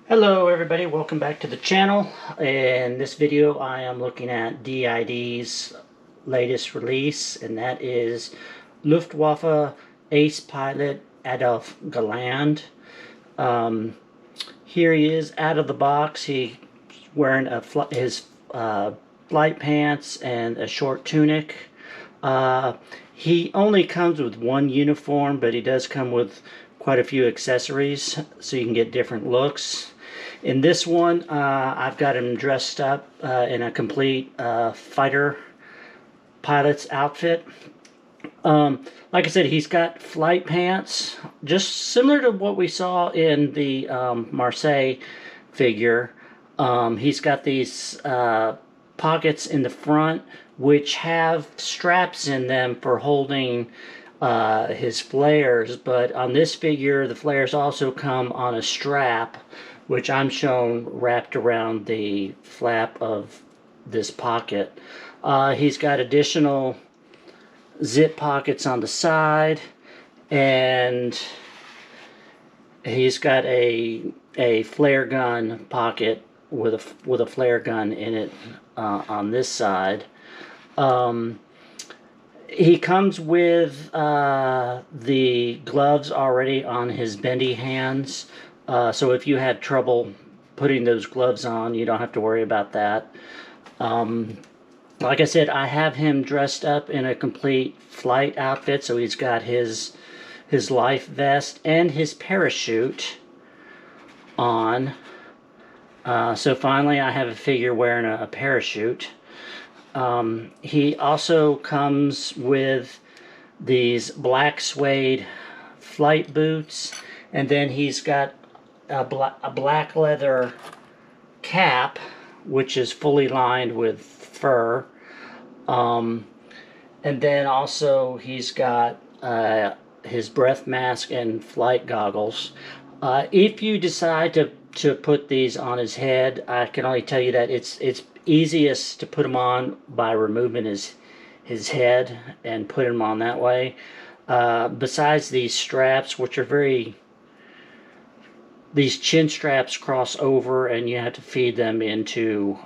Hello everybody, welcome back to the channel. In this video I am looking at DiD's latest release, and that is Luftwaffe ace pilot Adolf Galland. Here he is out of the box. He's wearing his flight pants and a short tunic. He only comes with one uniform, but he does come with quite a few accessories so you can get different looks. In this one, I've got him dressed up in a complete fighter pilot's outfit. Like I said, he's got flight pants, just similar to what we saw in the Marseille figure. He's got these pockets in the front, which have straps in them for holding his flares, but on this figure, the flares also come on a strap, which I'm shown wrapped around the flap of this pocket. He's got additional zip pockets on the side, and he's got a flare gun pocket with a flare gun in it on this side. He comes with the gloves already on his bendy hands, so if you had trouble putting those gloves on, you don't have to worry about that. Like I said, I have him dressed up in a complete flight outfit, so he's got his life vest and his parachute on. So finally I have a figure wearing a parachute. He also comes with these black suede flight boots, and then he's got a black leather cap, which is fully lined with fur. And then also he's got his breath mask and flight goggles. If you decide to put these on his head, I can only tell you that it's easiest to put him on by removing his head and put him on that way. Besides these straps, which are these chin straps cross over, and you have to feed them into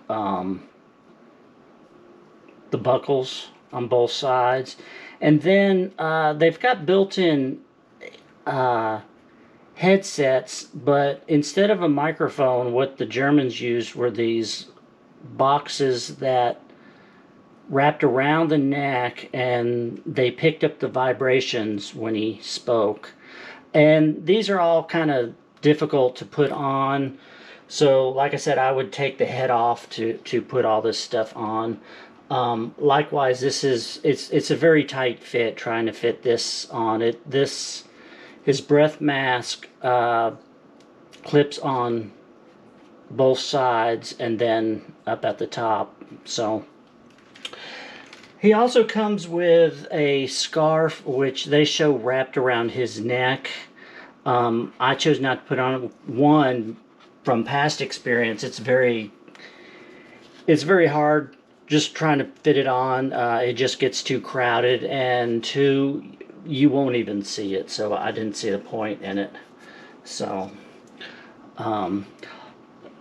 the buckles on both sides. And then they've got built-in headsets, but instead of a microphone, what the Germans used were these boxes that wrapped around the neck, and they picked up the vibrations when he spoke. And these are all kind of difficult to put on, so like I said, I would take the head off to put all this stuff on. Likewise, it's a very tight fit trying to fit this on it. His breath mask clips on both sides and then up at the top. So he also comes with a scarf, which they show wrapped around his neck. I chose not to put on one from past experience. It's very hard just trying to fit it on. It just gets too crowded, and two, you won't even see it, so I didn't see the point in it. So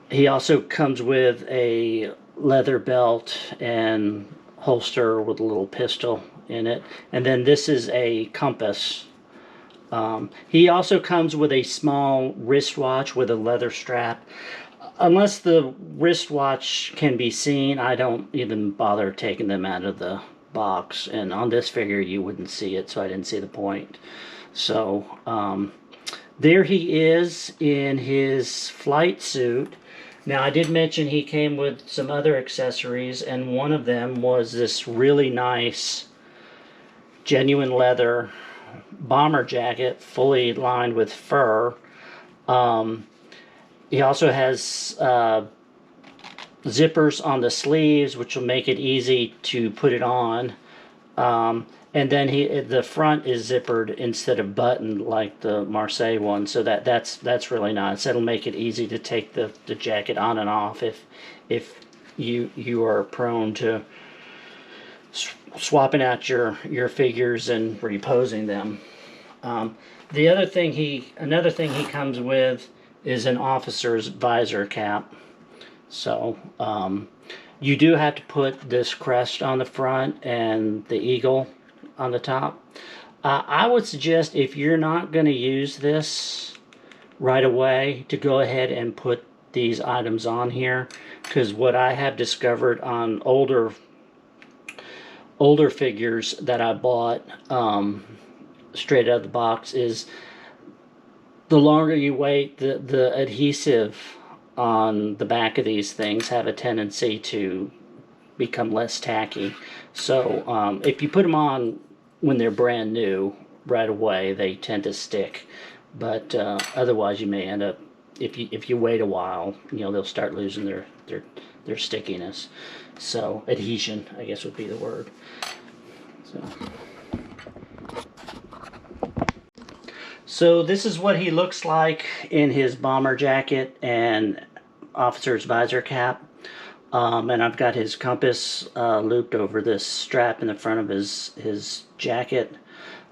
he also comes with a leather belt and holster with a little pistol in it, and then this is a compass. He also comes with a small wristwatch with a leather strap. Unless the wristwatch can be seen, I don't even bother taking them out of the box, and on this figure you wouldn't see it, so I didn't see the point. So there he is in his flight suit. Now, I did mention he came with some other accessories, and one of them was this really nice genuine leather bomber jacket, fully lined with fur. He also has zippers on the sleeves, which will make it easy to put it on. And then the front is zippered instead of buttoned like the Marseille one, so that's really nice. That'll make it easy to take the jacket on and off if you are prone to swapping out your figures and reposing them. Another thing he comes with is an officer's visor cap. So you do have to put this crest on the front and the eagle on the top. I would suggest, if you're not going to use this right away, to go ahead and put these items on here, because what I have discovered on older figures that I bought straight out of the box is the longer you wait, the adhesive on the back of these things have a tendency to become less tacky. So if you put them on when they're brand new right away, they tend to stick. But otherwise, you may end up, if you wait a while, they'll start losing their stickiness. So adhesion, I guess, would be the word. So this is what he looks like in his bomber jacket and officer's visor cap. And I've got his compass looped over this strap in the front of his jacket.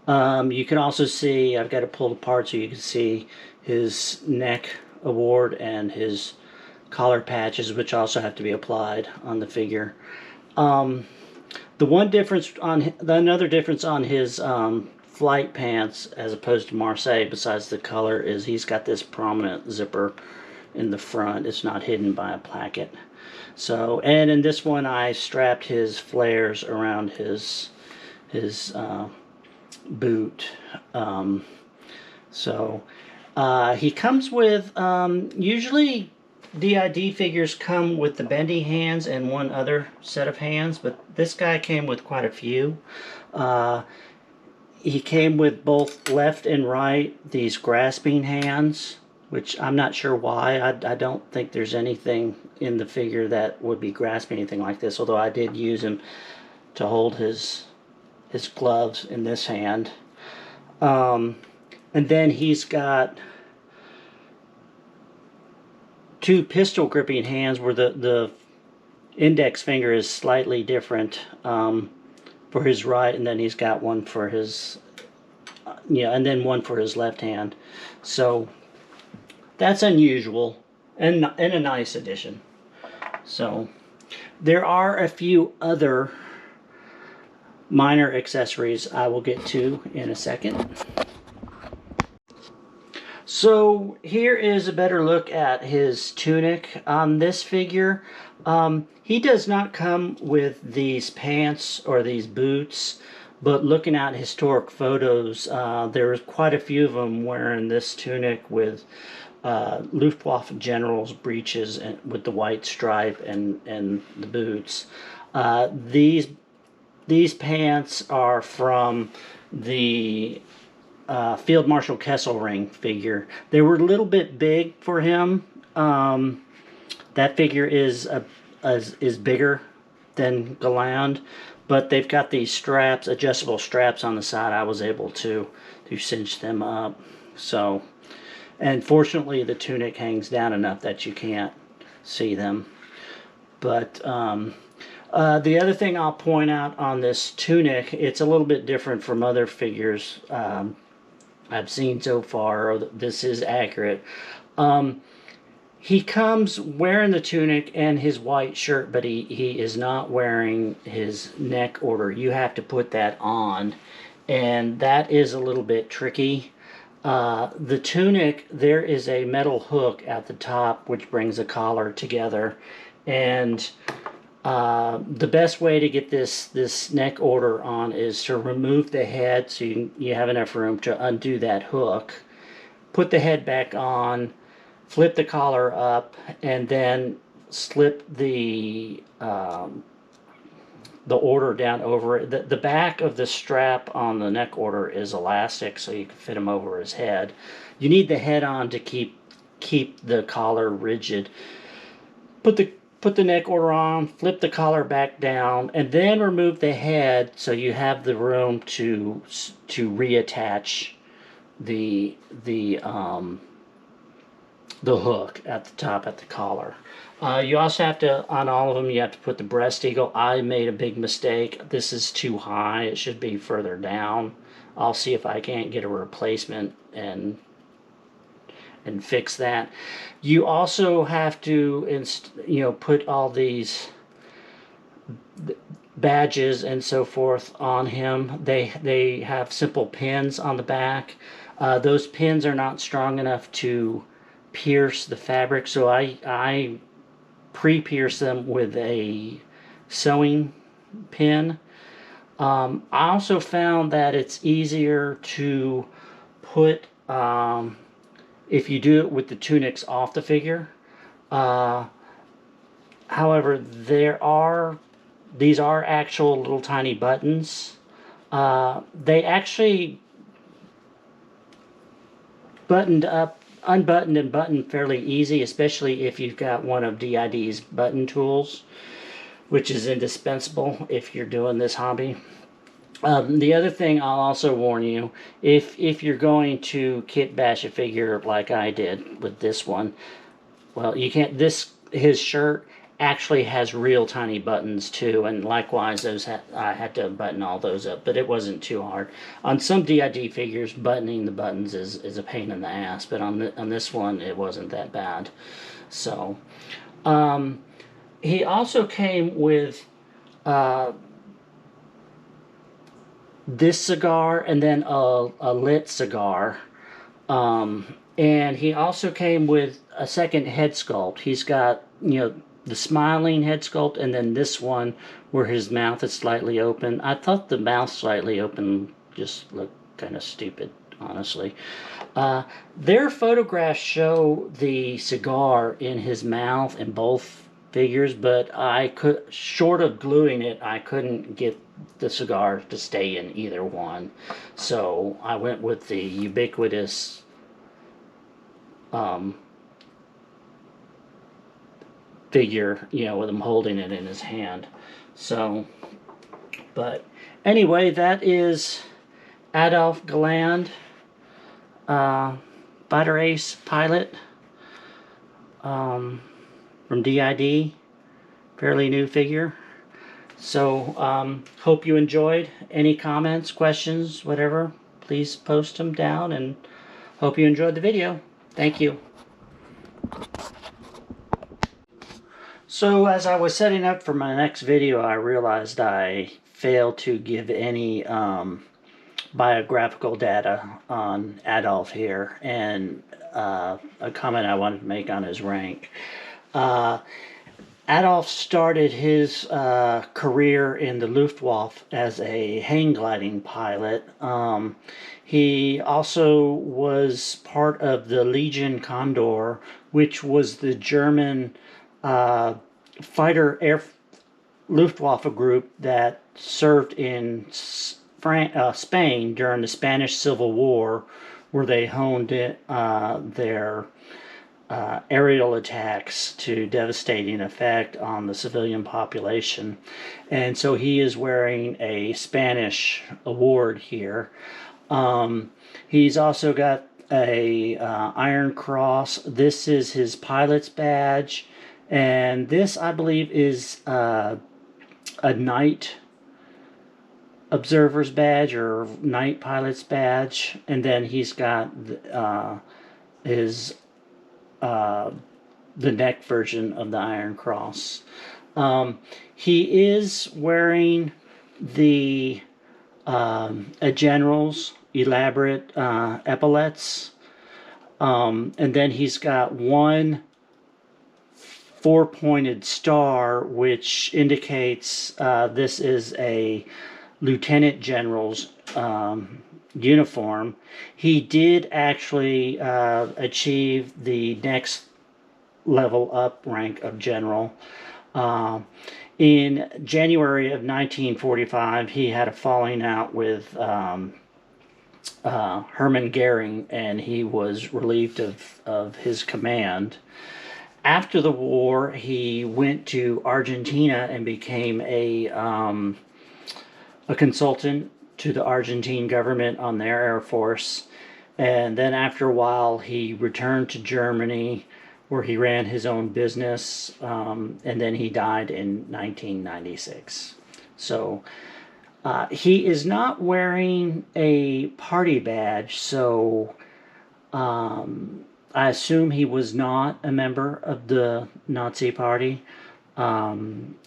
You can also see, I've got it pulled apart so you can see his neck award and his collar patches, which also have to be applied on the figure. Another difference on his flight pants as opposed to Marseille, besides the color, is he's got this prominent zipper in the front. It's not hidden by a placket. So, and in this one, I strapped his flares around his boot. He comes with, usually DiD figures come with the bendy hands and one other set of hands, but this guy came with quite a few. He came with both left and right, these grasping hands, which I'm not sure why. I don't think there's anything in the figure that would be grasping anything like this, although I did use him to hold his gloves in this hand. And then he's got two pistol gripping hands where the index finger is slightly different for his right, and then he's got one for his and then one for his left hand. So that's unusual and a nice addition. So there are a few other minor accessories I will get to in a second. So here is a better look at his tunic on this figure. He does not come with these pants or these boots, but looking at historic photos, there's quite a few of them wearing this tunic with Luftwaffe generals breeches and with the white stripe and the boots. These pants are from the Field Marshal Kesselring figure. They were a little bit big for him. That figure is bigger than Galland, but they've got these straps, adjustable straps on the side. I was able to cinch them up. So, and fortunately the tunic hangs down enough that you can't see them. But the other thing I'll point out on this tunic, it's a little bit different from other figures I've seen so far, or this is accurate. He comes wearing the tunic and his white shirt, but he is not wearing his neck order. You have to put that on, and that is a little bit tricky. The tunic, there is a metal hook at the top which brings the collar together, and the best way to get this neck order on is to remove the head so you have enough room to undo that hook, put the head back on, flip the collar up, and then slip the order down over it. The back of the strap on the neck order is elastic, so you can fit him over his head. You need the head on to keep the collar rigid. Put the neck order on, flip the collar back down, and then remove the head so you have the room to reattach the hook at the top at the collar. You also have to, on all of them, you have to put the breast eagle. I made a big mistake. This is too high. It should be further down. I'll see if I can't get a replacement and and fix that. You also have to, put all these badges and so forth on him. They have simple pins on the back. Those pins are not strong enough to pierce the fabric, so I pre-pierce them with a sewing pin. I also found that it's easier to put, if you do it with the tunics off the figure. However, these are actual little tiny buttons. They actually unbuttoned and buttoned fairly easy, especially if you've got one of DiD's button tools, which is indispensable if you're doing this hobby. The other thing I'll also warn you, if you're going to kit bash a figure like I did with this one, well, you can't. His shirt actually has real tiny buttons too, and likewise I had to button all those up, but it wasn't too hard. On some DiD figures, buttoning the buttons is a pain in the ass, but on this one it wasn't that bad. So he also came with this cigar and then a lit cigar, and he also came with a second head sculpt. He's got, the smiling head sculpt, and then this one where his mouth is slightly open. I thought the mouth slightly open just looked kind of stupid, honestly. Their photographs show the cigar in his mouth in both figures, but short of gluing it, I couldn't get the cigar to stay in either one. So I went with the ubiquitous figure, with him holding it in his hand. So, but anyway, that is Adolf Galland, fighter ace pilot, from DiD, fairly new figure. So, hope you enjoyed. Any comments, questions, whatever, please post them down, and hope you enjoyed the video. Thank you. So as I was setting up for my next video, I realized I failed to give any biographical data on Adolf here, and a comment I wanted to make on his rank. Adolf started his career in the Luftwaffe as a hang gliding pilot. He also was part of the Legion Condor, which was the German fighter air Luftwaffe group that served in Spain during the Spanish Civil War, where they honed their aerial attacks to devastating effect on the civilian population. And so he is wearing a Spanish award here. He's also got a Iron Cross. This is his pilot's badge, and this, I believe, is a night observer's badge or night pilot's badge. And then he's got his the neck version of the Iron Cross. He is wearing the a general's elaborate epaulets, and then he's got one four-pointed star, which indicates this is a lieutenant general's uniform. He did actually achieve the next level up rank of general. In January of 1945, he had a falling out with Hermann Goering, and he was relieved of his command. After the war, he went to Argentina and became a consultant to the Argentine government on their Air Force. And then after a while, he returned to Germany, where he ran his own business, and then he died in 1996. So he is not wearing a party badge, so I assume he was not a member of the Nazi Party,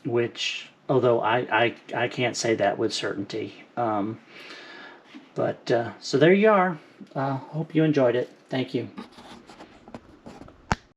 which, although I can't say that with certainty. But so there you are. Hope you enjoyed it. Thank you.